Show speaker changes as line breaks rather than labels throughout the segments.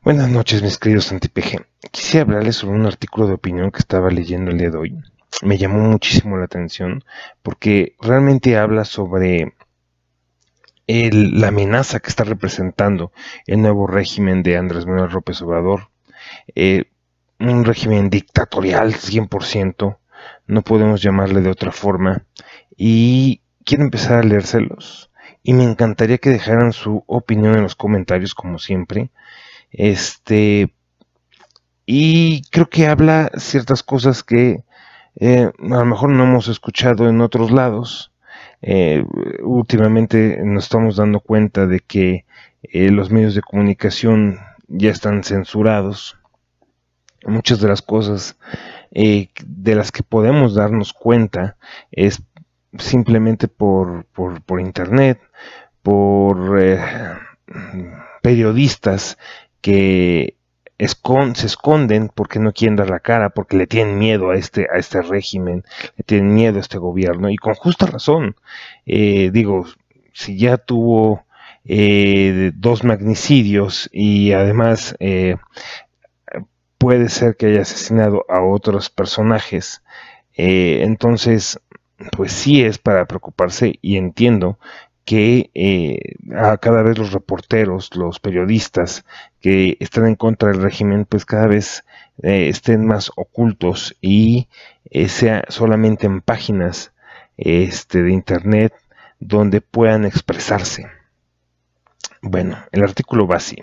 Buenas noches, mis queridos anti-PG. Quisiera hablarles sobre un artículo de opinión que estaba leyendo el día de hoy. Me llamó muchísimo la atención porque realmente habla sobre la amenaza que está representando el nuevo régimen de Andrés Manuel López Obrador. Eh, un régimen dictatorial 100%, no podemos llamarle de otra forma. Y quiero empezar a leérselos. Y me encantaría que dejaran su opinión en los comentarios, como siempre. Y creo que habla ciertas cosas que a lo mejor no hemos escuchado en otros lados. Últimamente nos estamos dando cuenta de que los medios de comunicación ya están censurados. Muchas de las cosas de las que podemos darnos cuenta es simplemente por internet, por periodistas que se esconden porque no quieren dar la cara, porque le tienen miedo a este régimen, le tienen miedo a este gobierno, y con justa razón. Digo, si ya tuvo 2 magnicidios y además puede ser que haya asesinado a otros personajes, entonces pues sí es para preocuparse, y entiendo que a cada vez los reporteros, los periodistas que están en contra del régimen, pues cada vez estén más ocultos y sea solamente en páginas de internet donde puedan expresarse. Bueno, el artículo va así.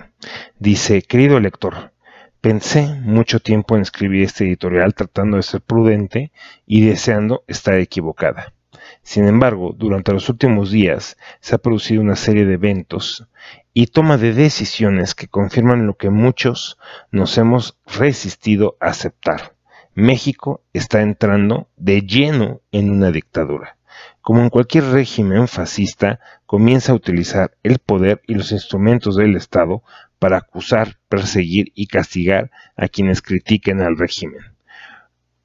Dice: querido lector, pensé mucho tiempo en escribir este editorial tratando de ser prudente y deseando estar equivocada. Sin embargo, durante los últimos días se ha producido una serie de eventos y toma de decisiones que confirman lo que muchos nos hemos resistido a aceptar. México está entrando de lleno en una dictadura. Como en cualquier régimen fascista, comienza a utilizar el poder y los instrumentos del Estado para acusar, perseguir y castigar a quienes critiquen al régimen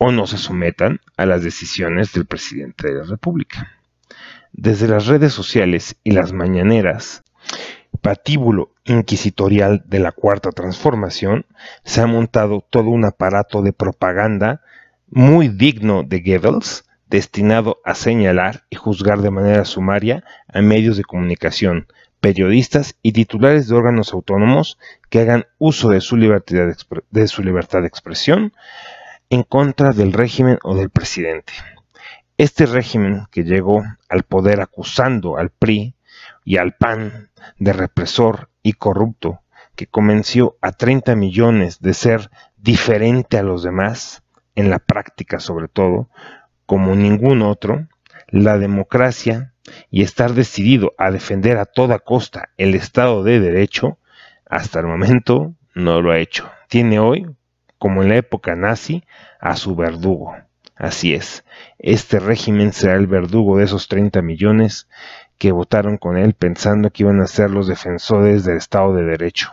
o no se sometan a las decisiones del presidente de la República. Desde las redes sociales y las mañaneras, patíbulo inquisitorial de la Cuarta Transformación, se ha montado todo un aparato de propaganda muy digno de Goebbels, destinado a señalar y juzgar de manera sumaria a medios de comunicación, periodistas y titulares de órganos autónomos que hagan uso de su libertad de expresión en contra del régimen o del presidente. Este régimen, que llegó al poder acusando al PRI y al PAN de represor y corrupto, que convenció a 30 millones de ser diferente a los demás, en la práctica sobre todo, como ningún otro, la democracia y estar decidido a defender a toda costa el Estado de Derecho, hasta el momento no lo ha hecho. Tiene hoy, como en la época nazi, a su verdugo. Así es, este régimen será el verdugo de esos 30 millones que votaron con él pensando que iban a ser los defensores del Estado de Derecho.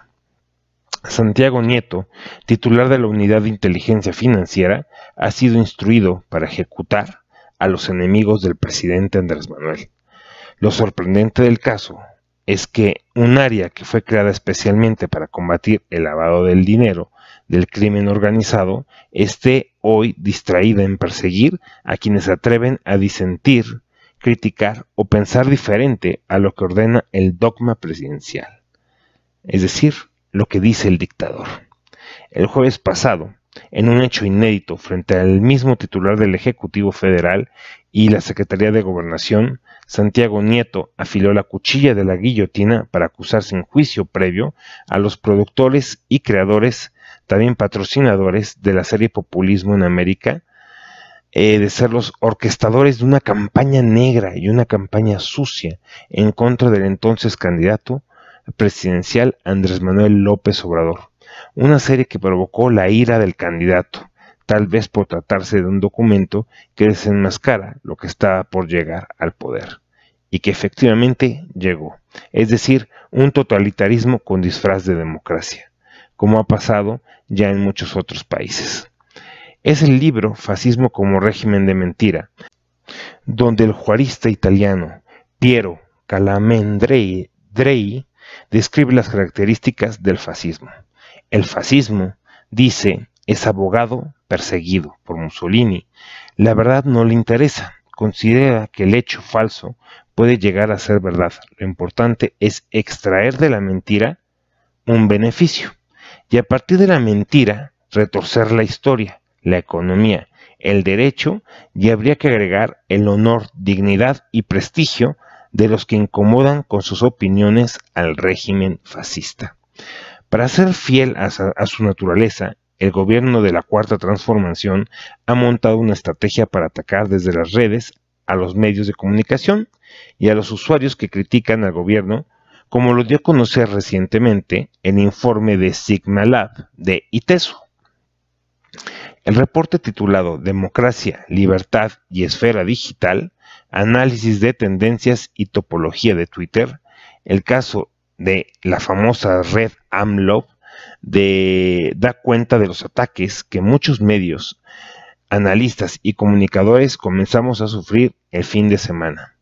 Santiago Nieto, titular de la Unidad de Inteligencia Financiera, ha sido instruido para ejecutar a los enemigos del presidente Andrés Manuel. Lo sorprendente del caso es que un área que fue creada especialmente para combatir el lavado del dinero del crimen organizado esté hoy distraída en perseguir a quienes se atreven a disentir, criticar o pensar diferente a lo que ordena el dogma presidencial, es decir, lo que dice el dictador. El jueves pasado, en un hecho inédito frente al mismo titular del Ejecutivo Federal y la Secretaría de Gobernación, Santiago Nieto afiló la cuchilla de la guillotina para acusar sin juicio previo a los productores y creadores, también patrocinadores de la serie Populismo en América, de ser los orquestadores de una campaña negra y una campaña sucia en contra del entonces candidato presidencial Andrés Manuel López Obrador. Una serie que provocó la ira del candidato, tal vez por tratarse de un documento que desenmascara lo que estaba por llegar al poder, y que efectivamente llegó, es decir, un totalitarismo con disfraz de democracia, como ha pasado ya en muchos otros países. Es el libro Fascismo como régimen de mentira, donde el juarista italiano Piero Calamandrei describe las características del fascismo. El fascismo, dice, es abogado perseguido por Mussolini. La verdad no le interesa. Considera que el hecho falso puede llegar a ser verdad. Lo importante es extraer de la mentira un beneficio y a partir de la mentira retorcer la historia, la economía, el derecho y habría que agregar el honor, dignidad y prestigio de los que incomodan con sus opiniones al régimen fascista. Para ser fiel a su naturaleza, el gobierno de la Cuarta Transformación ha montado una estrategia para atacar desde las redes a los medios de comunicación y a los usuarios que critican al gobierno, como lo dio a conocer recientemente el informe de Sigma Lab de ITESO. El reporte titulado Democracia, Libertad y Esfera Digital, Análisis de Tendencias y Topología de Twitter, el caso de la famosa red AMLO, da cuenta de los ataques que muchos medios, analistas y comunicadores comenzamos a sufrir el fin de semana.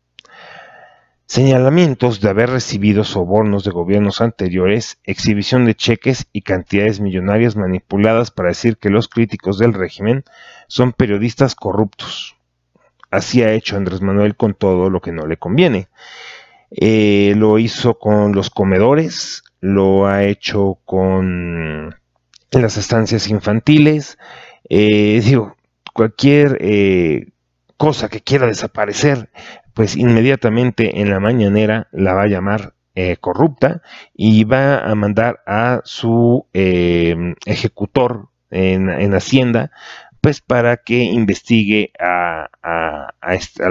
Señalamientos de haber recibido sobornos de gobiernos anteriores, exhibición de cheques y cantidades millonarias manipuladas para decir que los críticos del régimen son periodistas corruptos. Así ha hecho Andrés Manuel con todo lo que no le conviene. Lo hizo con los comedores, lo ha hecho con las estancias infantiles, cualquier cosa que quiera desaparecer, pues inmediatamente en la mañanera la va a llamar corrupta y va a mandar a su ejecutor en Hacienda, pues para que investigue a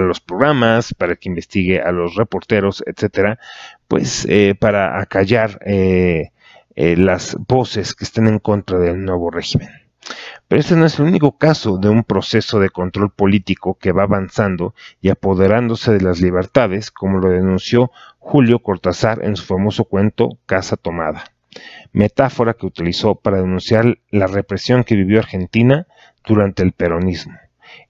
los programas, para que investigue a los reporteros, etcétera, pues para acallar las voces que estén en contra del nuevo régimen. Pero este no es el único caso de un proceso de control político que va avanzando y apoderándose de las libertades, como lo denunció Julio Cortázar en su famoso cuento Casa Tomada, metáfora que utilizó para denunciar la represión que vivió Argentina durante el peronismo.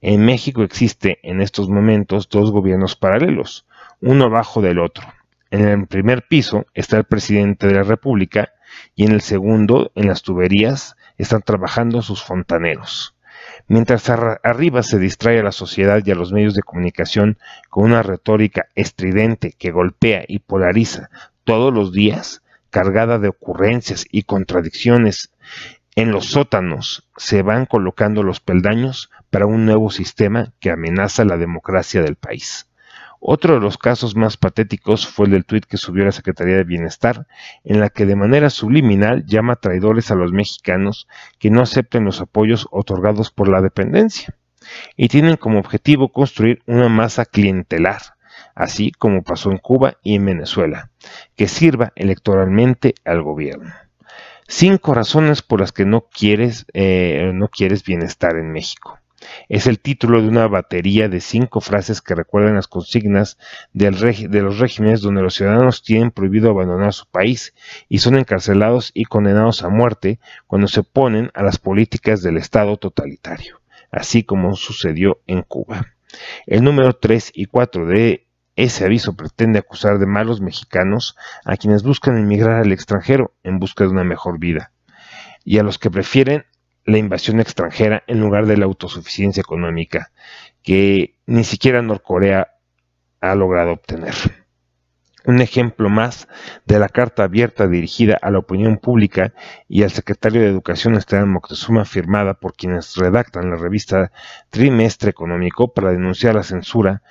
En México existe en estos momentos dos gobiernos paralelos, uno abajo del otro. En el primer piso está el presidente de la República y en el segundo, en las tuberías, están trabajando sus fontaneros. Mientras arriba se distrae a la sociedad y a los medios de comunicación con una retórica estridente que golpea y polariza todos los días, cargada de ocurrencias y contradicciones, en los sótanos se van colocando los peldaños para un nuevo sistema que amenaza la democracia del país. Otro de los casos más patéticos fue el del tuit que subió la Secretaría de Bienestar, en la que de manera subliminal llama traidores a los mexicanos que no acepten los apoyos otorgados por la dependencia, y tienen como objetivo construir una masa clientelar, así como pasó en Cuba y en Venezuela, que sirva electoralmente al gobierno. 5 razones por las que no quieres bienestar en México. Es el título de una batería de 5 frases que recuerdan las consignas de los regímenes donde los ciudadanos tienen prohibido abandonar su país y son encarcelados y condenados a muerte cuando se oponen a las políticas del Estado totalitario, así como sucedió en Cuba. El número 3 y 4 de ese aviso pretende acusar de malos mexicanos a quienes buscan emigrar al extranjero en busca de una mejor vida y a los que prefieren la invasión extranjera en lugar de la autosuficiencia económica que ni siquiera Norcorea ha logrado obtener. Un ejemplo más de la carta abierta dirigida a la opinión pública y al secretario de Educación Esteban Moctezuma, firmada por quienes redactan la revista Trimestre Económico para denunciar la censura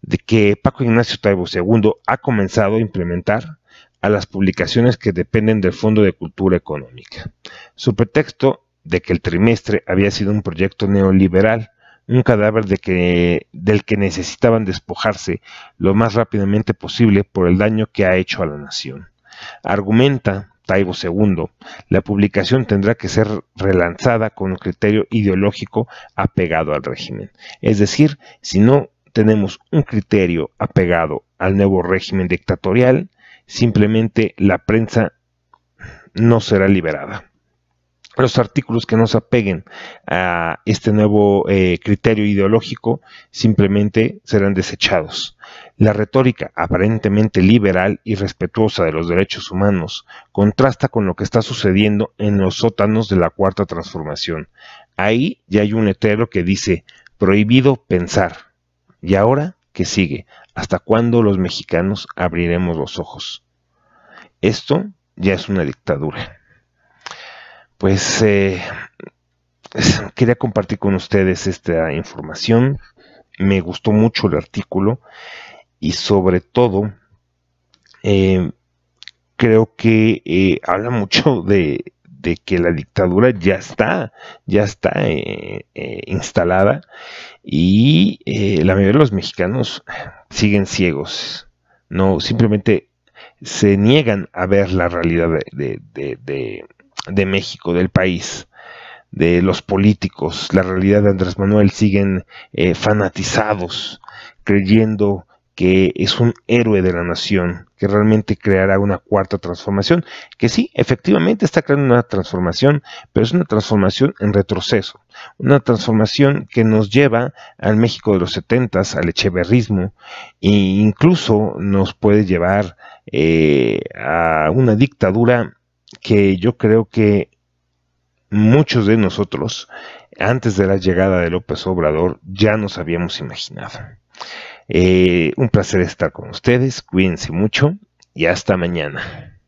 de que Paco Ignacio Taibo II ha comenzado a implementar a las publicaciones que dependen del Fondo de Cultura Económica. Su pretexto de que el trimestre había sido un proyecto neoliberal, un cadáver del que necesitaban despojarse lo más rápidamente posible por el daño que ha hecho a la nación. Argumenta Taibo II, la publicación tendrá que ser relanzada con un criterio ideológico apegado al régimen. Es decir, si no tenemos un criterio apegado al nuevo régimen dictatorial, simplemente la prensa no será liberada. los artículos que no se apeguen a este nuevo criterio ideológico simplemente serán desechados. La retórica aparentemente liberal y respetuosa de los derechos humanos contrasta con lo que está sucediendo en los sótanos de la Cuarta Transformación. Ahí ya hay un letrero que dice prohibido pensar. ¿Y ahora qué sigue? ¿Hasta cuándo los mexicanos abriremos los ojos? Esto ya es una dictadura. Pues quería compartir con ustedes esta información. Me gustó mucho el artículo y sobre todo creo que habla mucho de que la dictadura ya está instalada y la mayoría de los mexicanos siguen ciegos, no simplemente se niegan a ver la realidad de México, del país, de los políticos, la realidad de Andrés Manuel. Siguen fanatizados, creyendo que es un héroe de la nación, que realmente creará una cuarta transformación, que sí, efectivamente está creando una transformación, pero es una transformación en retroceso, una transformación que nos lleva al México de los 70s, al echeverrismo, e incluso nos puede llevar a una dictadura que yo creo que muchos de nosotros, antes de la llegada de López Obrador, ya nos habíamos imaginado. Un placer estar con ustedes, cuídense mucho y hasta mañana.